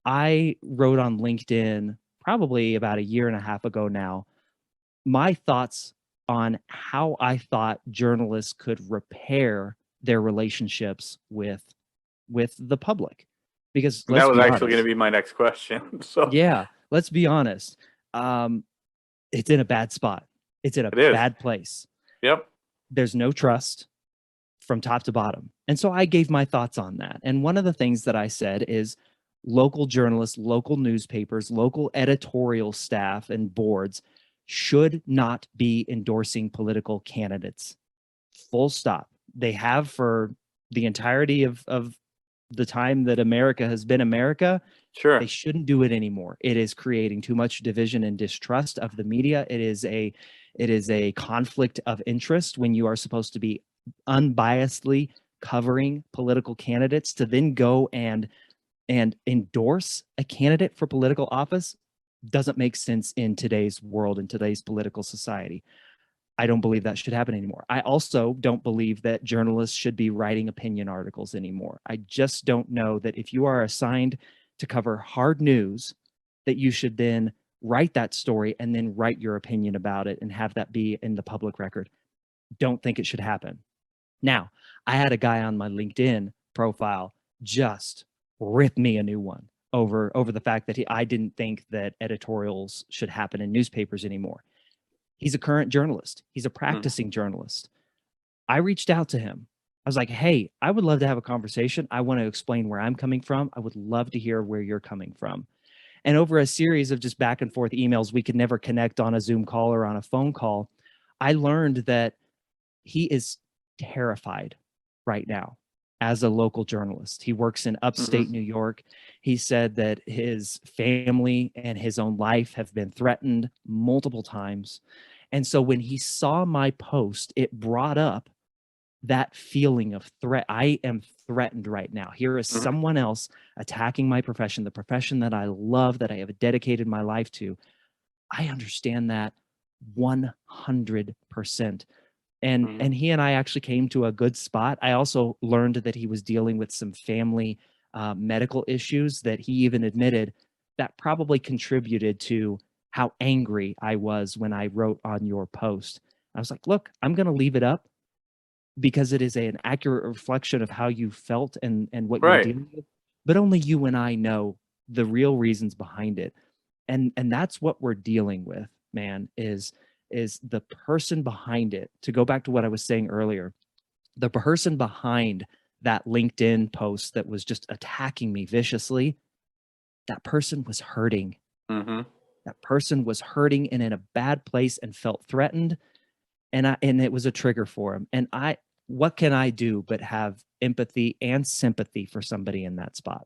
I wrote on LinkedIn probably about a year and a half ago now my thoughts on how I thought journalists could repair their relationships with the public. Because And that let's was be actually going to honest. be my next question. So Yeah, let's be honest. Um, it's in a bad spot. It's in a it is. bad place. Yep. There's no trust from top to bottom. And so I gave my thoughts on that. And one of the things that I said is local journalists, local newspapers, local editorial staff and boards should not be endorsing political candidates. Full stop. They have for the entirety of the time that America has been America. They Sure. shouldn't do it anymore. It is creating too much division and distrust of the media. It is a conflict of interest when you are supposed to be unbiasedly covering political candidates to then go and endorse a candidate for political office doesn't make sense in today's world, in today's political society. I don't believe that should happen anymore. I also don't believe that journalists should be writing opinion articles anymore. I just don't know that if you are assigned to cover hard news, that you should then write that story and then write your opinion about it and have that be in the public record. Don't think it should happen. Now, I had a guy on my LinkedIn profile just rip me a new one over the fact that I didn't think that editorials should happen in newspapers anymore. He's a current journalist. He's a Mm. practicing journalist. I reached out to him. I was like, "Hey, I would love to have a conversation. I want to explain where I'm coming from. I would love to hear where you're coming from." And over a series of just back and forth emails, we could never connect on a Zoom call or on a phone call. I learned that he is terrified right now as a local journalist. He works in Hmm. upstate New York. He said that his family and his own life have been threatened multiple times. And so when he saw my post, it brought up that feeling of threat. I am threatened right now. Here is Hmm. someone else attacking my profession, the profession that I love, that I have dedicated my life to. I understand that 100%. Hmm. And he and I actually came to a good spot. I also learned that he was dealing with some family medical issues that he even admitted that probably contributed to how angry I was when I wrote on your post. I was like, look, I'm going to leave it up because it is an accurate reflection of how you felt and what you were Right. dealing with, but only you and I know the real reasons behind it. And that's what we're dealing with, man, is the person behind it. To go back to what I was saying earlier, the person behind that LinkedIn post that was just attacking me viciously, that person was hurting. Hmm. That person was hurting and in a bad place and felt threatened, and it was a trigger for him. And what can I do but have empathy and sympathy for somebody in that spot?